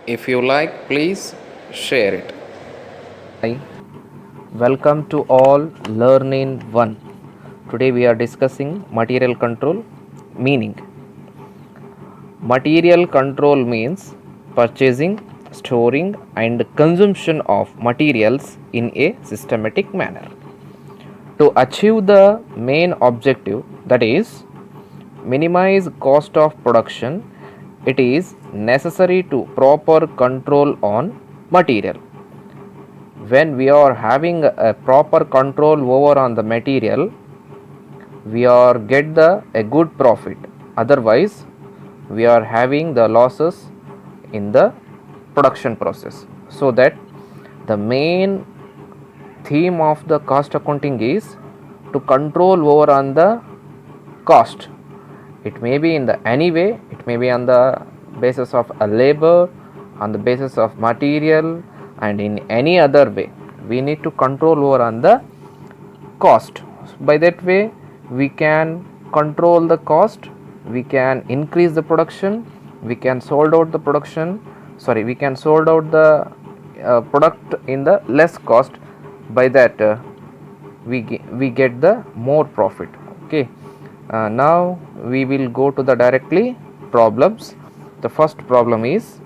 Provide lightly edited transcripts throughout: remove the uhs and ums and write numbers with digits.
If you like, please share it. Hi, welcome to all Learn in One. Today we are discussing material control meaning. Material control means purchasing, storing, and consumption of materials in a systematic manner. To achieve the main objective, that is, minimize cost of production, it is necessary to proper control on material. When we are having a proper control over on the material, we are get the a good profit. Otherwise we are having the losses in the production process. So that the main theme of the cost accounting is to control over on the cost. It may be in the any way, it may be on the basis of a labor, on the basis of material, and in any other way we need to control over on the cost. By that way we can control the cost, we can increase the production, we can sold out the production, sorry, we can sold out the product in the less cost. By that we get the more profit. Okay, now we will go to the directly problems. The first problem is,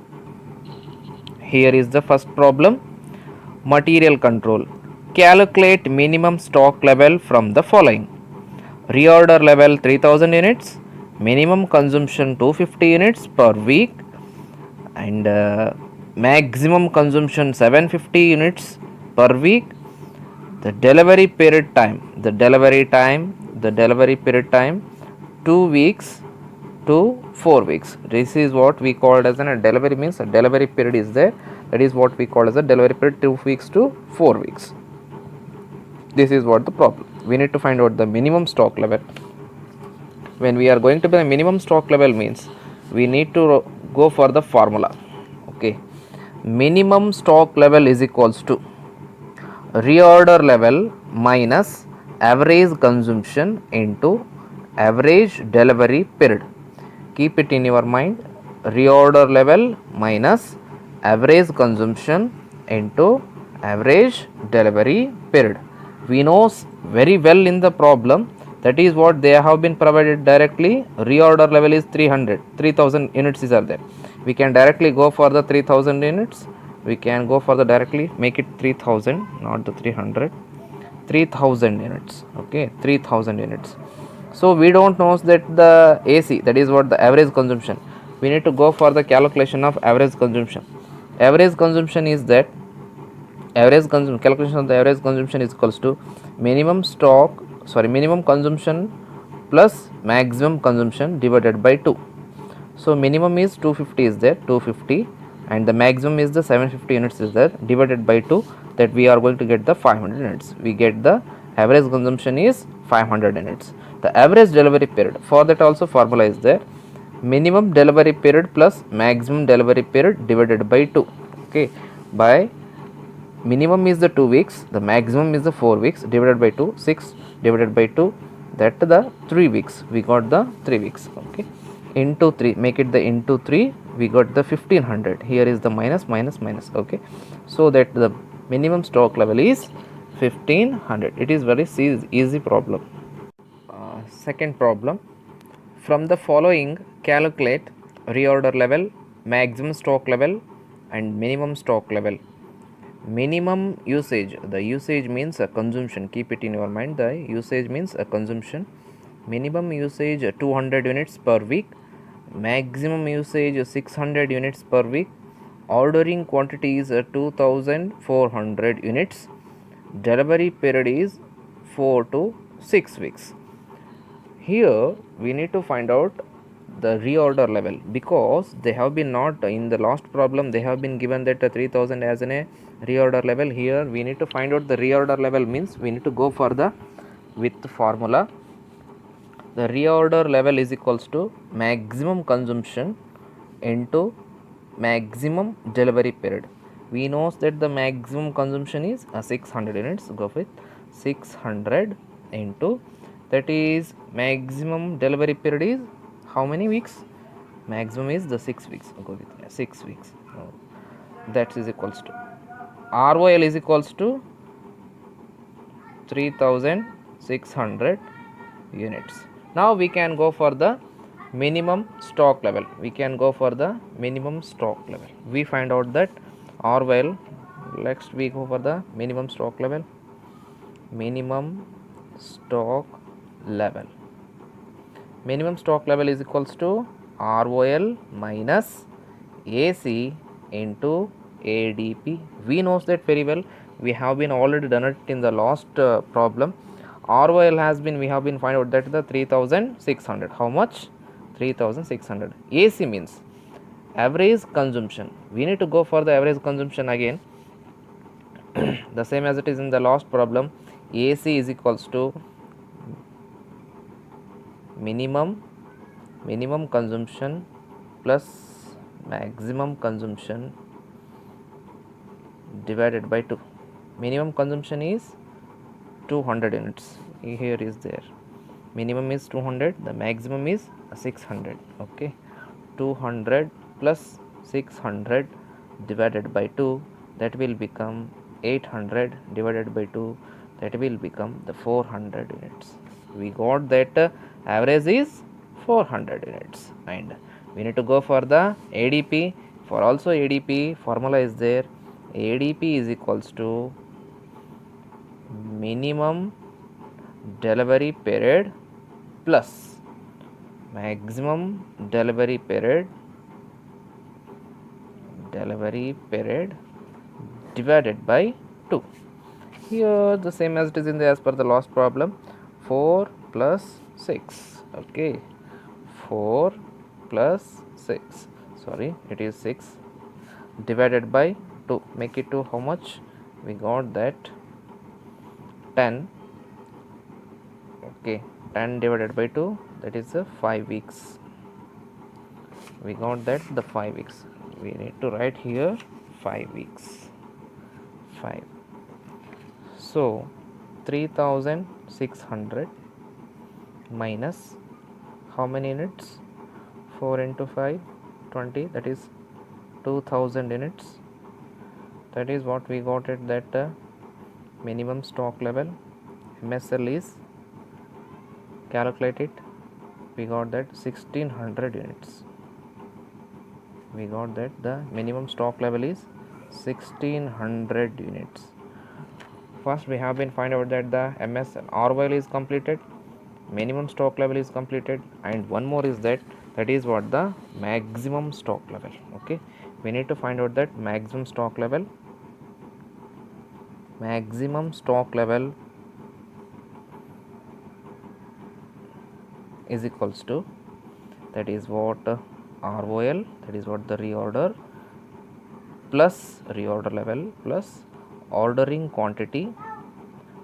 here is the first problem. Material control. Calculate minimum stock level from the following. Reorder level 3000 units, minimum consumption 250 units per week, and maximum consumption 750 units per week. The delivery period time, the delivery period time 2 weeks to 4 weeks. This is what we call as a delivery, means a delivery period is there, that is what we call as a delivery period 2 weeks to 4 weeks. This is what the problem. We need to find out the minimum stock level. When we are going to the minimum stock level means we need to go for the formula. Okay, minimum stock level is equals to reorder level minus average consumption into average delivery period. Keep it in your mind. Reorder level minus average consumption into average delivery period. We know very well in the problem, that is what they have been provided directly. Reorder level is 3000 units is are there. We can directly go for the 3000 units. We can go for the directly make it 3000, not the 300. 3000 units. Okay, 3000 units. So we don't know that the AC, that is what the average consumption. We need to go for the calculation of average consumption. Average consumption is that average consumption, calculation of the average consumption is equals to minimum stock, sorry, minimum consumption plus maximum consumption divided by 2. So minimum is 250 is there, 250, and the maximum is the 750 units is there, divided by 2, that we are going to get the 500 units. We get the average consumption is 500 units. The average delivery period, for that also formula is there, minimum delivery period plus maximum delivery period divided by 2. Okay, by minimum is the 2 weeks, the maximum is the 4 weeks, divided by 2, 6 divided by 2, that the 3 weeks, we got the 3 weeks. Okay, into 3, make it the into 3, we got the 1500. Here is the minus minus minus. Okay, so that the minimum stock level is 1500. It is very easy problem. Second problem. From the following, calculate reorder level, maximum stock level, and minimum stock level. Minimum usage, the usage means a consumption. Keep it in your mind, the usage means a consumption. Minimum usage 200 units per week, maximum usage 600 units per week. Ordering quantity is 2400 units. Delivery period is 4 to 6 weeks. Here we need to find out the reorder level, because they have been not in the last problem, they have been given that 3000 as a reorder level. Here we need to find out the reorder level, means we need to go for the with formula. The reorder level is equals to maximum consumption into maximum delivery period. We know that the maximum consumption is 600 units. Go with 600 into, that is maximum delivery period is how many weeks? Maximum is the 6 weeks. Go with 6 weeks. that is equals to ROL is equals to 3600 units. Now we can go for the minimum stock level. We can go for the minimum stock level. We find out that ROL. Next we go for the minimum stock level. Minimum stock level. Minimum stock level is equals to ROL minus AC into ADP. We knows that very well. We have been already done it in the last problem. ROL has been, we have been find out that the 3600. How much? 3600. AC means average consumption. We need to go for the average consumption again. The same as it is in the last problem. AC is equals to minimum consumption plus maximum consumption divided by 2. Minimum consumption is 200 units. Here is there. Minimum is 200, the maximum is 600. Okay, 200 plus 600 divided by 2, that will become 800 divided by 2, that will become the 400 units. We got that average is 400 units, and we need to go for the ADP. For also ADP, formula is there. ADP is equals to minimum delivery period plus maximum delivery period divided by 2. Here the same as it is in the as per the last problem. 4 plus 6. Okay, 4 plus 6, sorry, it is 6 divided by 2. Make it to how much? We got that 10. Okay, 10 divided by 2, that is 5 weeks. We got that the 5 weeks. We need to write here 5 weeks. 5. So 3600 minus how many units? 4 into 5, 20, that is 2000 units. That is what we got at that minimum stock level. MSL is calculated. We got that 1600 units. We got that the minimum stock level is 1600 units. First we have been find out that the MS ROL is completed, minimum stock level is completed, and one more is that is what the maximum stock level. Okay, we need to find out that maximum stock level. Maximum stock level is equals to, that is what ROL, that is what the reorder plus reorder level plus ordering quantity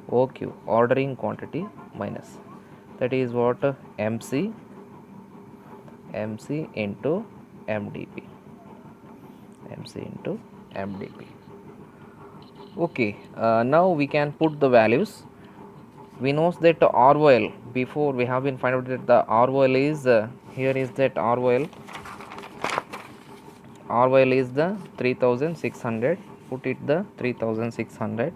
OQ, ordering quantity minus, that is what MC into MDP. MC into MDP. Okay, now we can put the values. We know that ROL, before we have been find out that the ROL is here is that ROL is the 3600. Put it the 3600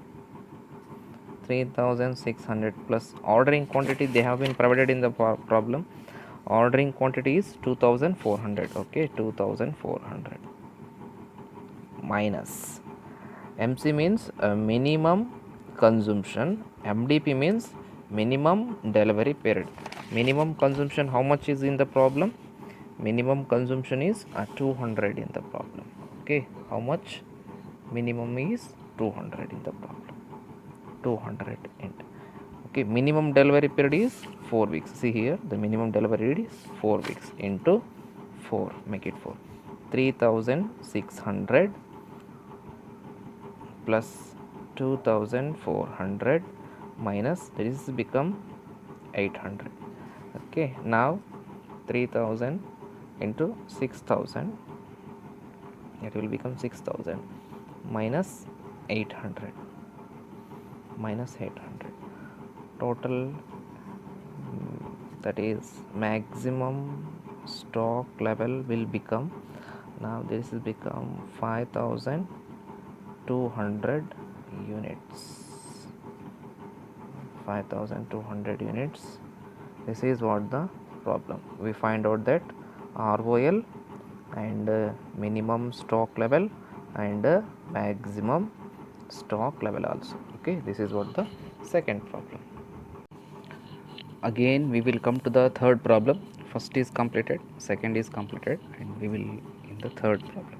plus ordering quantity they have been provided in the problem. Ordering quantity is 2400. Okay, 2400 minus MC means minimum consumption, MDP means minimum delivery period. Minimum consumption how much is in the problem? Minimum consumption is 200 in the problem. Okay, how much? Minimum is 200 in the problem. 200 into, okay, minimum delivery period is 4 weeks. See here, the minimum delivery period is 4 weeks into 4, make it 4. 3600 plus 2400 minus, this become 800. Okay, now 3000 into 6000, it will become 6000 minus 800 total, that is maximum stock level will become now this is become 5200 units. 5200 units. This is what the problem. We find out that ROL and minimum stock level and maximum stock level also. Okay, this is what the second problem. Again we will come to the third problem. First is completed, second is completed, and we will in the third problem.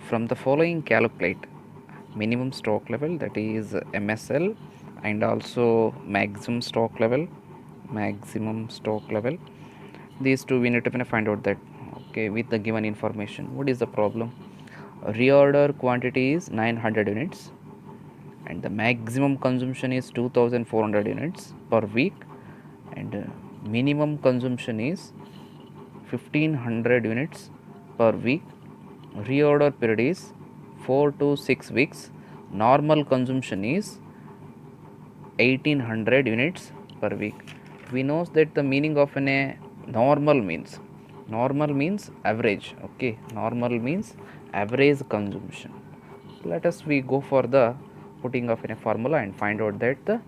From the following calculate minimum stock level, that is MSL, and also maximum stock level. These two we need to find out that, okay, with the given information. What is the problem? Reorder quantity is 900 units and the maximum consumption is 2400 units per week, and minimum consumption is 1500 units per week. Reorder period is 4 to 6 weeks. Normal consumption is 1800 units per week. We know that the meaning of a normal means average. Okay, normal means average consumption. Let us we go for the putting of in a formula and find out that the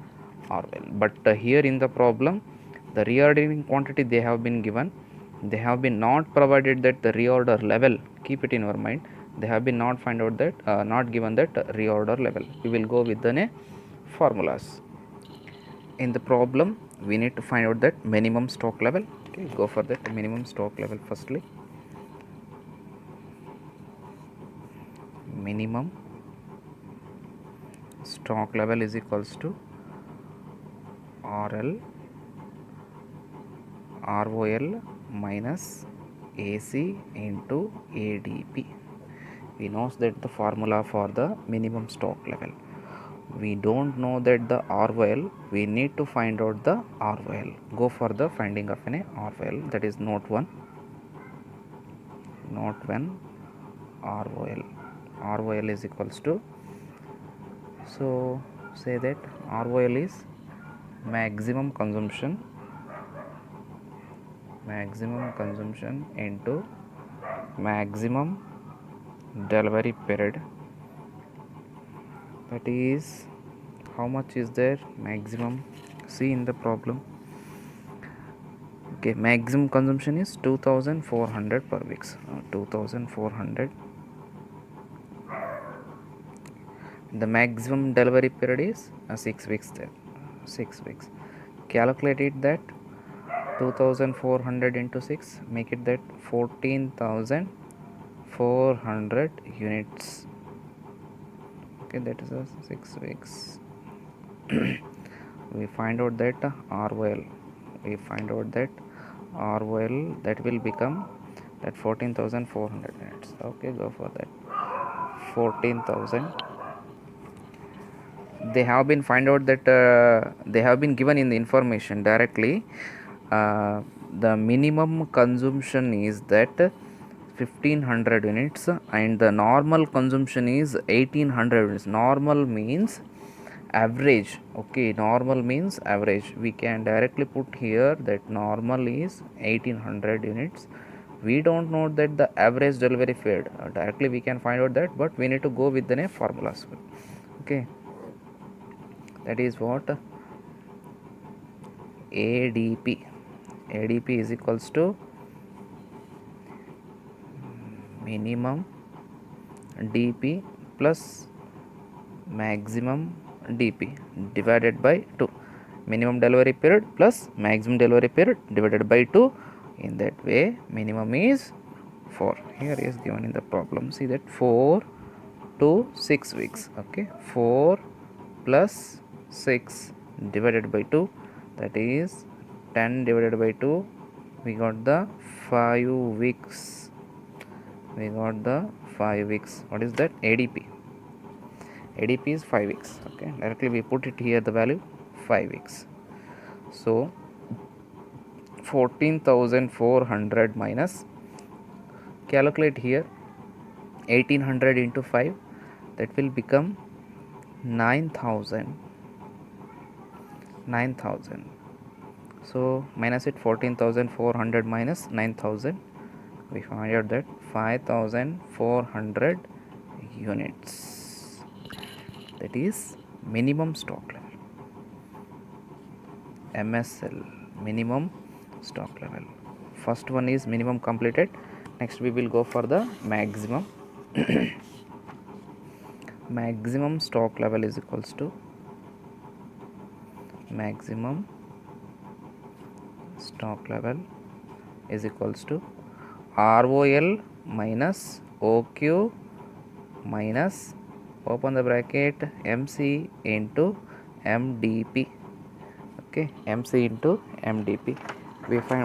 RL. But here in the problem, the reordering quantity they have been given, they have been not provided that the reorder level. Keep it in your mind, they have been not find out that not given that reorder level. We will go with the formulas. In the problem we need to find out that minimum stock level. Okay, go for that minimum stock level. Firstly, minimum stock level is equals to ROL minus AC into ADP. We know that the formula for the minimum stock level. We don't know that the ROL, we need to find out the ROL. Go for the finding of an ROL, that is note 1 ROL is equals to, so say that ROL is maximum consumption into maximum delivery period. That is, how much is there maximum? See in the problem. Okay, maximum consumption is 2400 per weeks. 2400. The maximum delivery period is 6 weeks there. 6 weeks. Calculate it that 2400 into 6, make it that 14400 units. Okay, that is 6 weeks. We find out that ROL. That will become that 14,400 units. Okay, go for that 14,000. They have been find out that they have been given in the information directly. The minimum consumption is that 1500 units and the normal consumption is 1800 units. Normal means average. Okay, normal means average. We can directly put here that normal is 1800 units. We don't know that the average delivery period. Directly we can find out that, but we need to go with the formulas. Okay, that is what ADP is equals to minimum DP plus maximum DP divided by 2. Minimum delivery period plus maximum delivery period divided by 2. In that way, minimum is 4. Here is given in the problem. See that 4 to 6 weeks. Okay, 4 plus 6 divided by 2, that is 10 divided by 2. We got the 5 weeks. What is that? ADP is 5 weeks. Okay, directly we put it here, the value 5 weeks. So 14,400 minus, calculate here 1800 into 5, that will become 9,000. So minus it, 14,400 minus 9,000, we find out that 5400 units. That is minimum stock level, MSL, minimum stock level. First one is minimum completed. Next we will go for the maximum. Maximum stock level is equals to maximum stock level is equals to ROL minus OQ minus, open the bracket, MC into MDP. Okay, MC into MDP.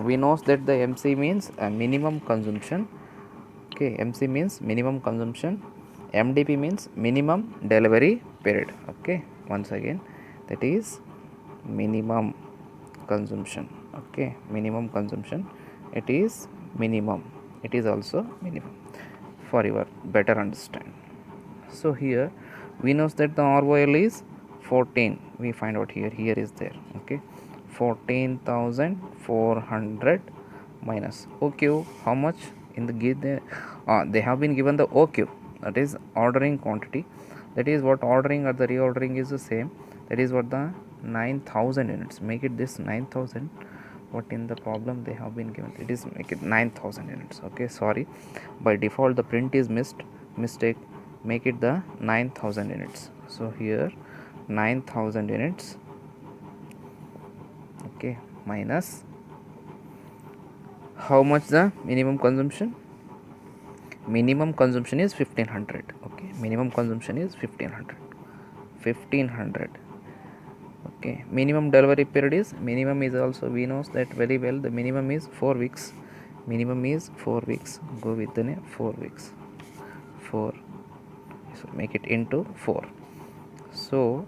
We knows that the MC means a minimum consumption. Okay, MC means minimum consumption, MDP means minimum delivery period. Okay, once again, that is minimum consumption. Okay, minimum consumption, it is minimum, it is also minimum, for your better understand. So here we know that the ROL is 14, we find out here is there. Okay, 14,400 minus OQ, how much in the give they have been given the OQ, that is ordering quantity, that is what ordering or the reordering is the same, that is what the 9,000 units, make it this 9,000, what in the problem they have been given, it is make it 9,000 units. Okay, sorry, by default the print is mistake, make it the 9,000 units. So here 9,000 units. Okay, minus how much the minimum consumption, minimum consumption is 1500. Okay, minimum consumption is 1500. Okay, minimum delivery period is, minimum is also we know that very well, the minimum is 4 weeks, minimum is 4 weeks, go with the 4 weeks, 4, so make it into 4. So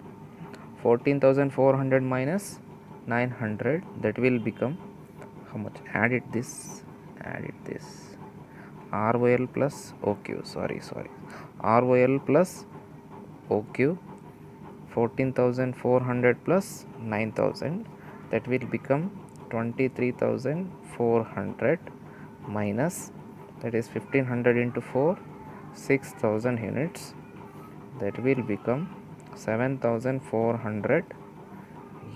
14,400 minus 900, that will become how much, add it this ROL plus OQ, sorry, ROL plus OQ, 14,400 plus 9,000, that will become 23,400 minus, that is 1500 into 4, 6,000 units, that will become 7,400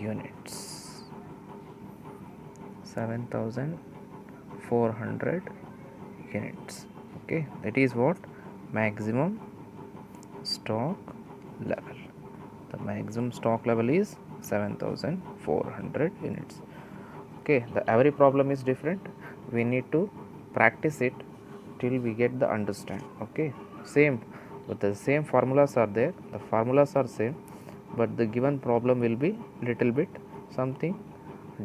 units, 7,400 units. Okay, that is what maximum stock level, the maximum stock level is 7,400 units. Okay, the every problem is different, we need to practice it till we get the understand. Okay, same, but the same formulas are there, the formulas are same, but the given problem will be little bit something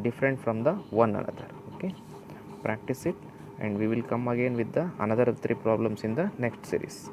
different from the one another. Okay, practice it, and we will come again with the another 3 problems in the next series.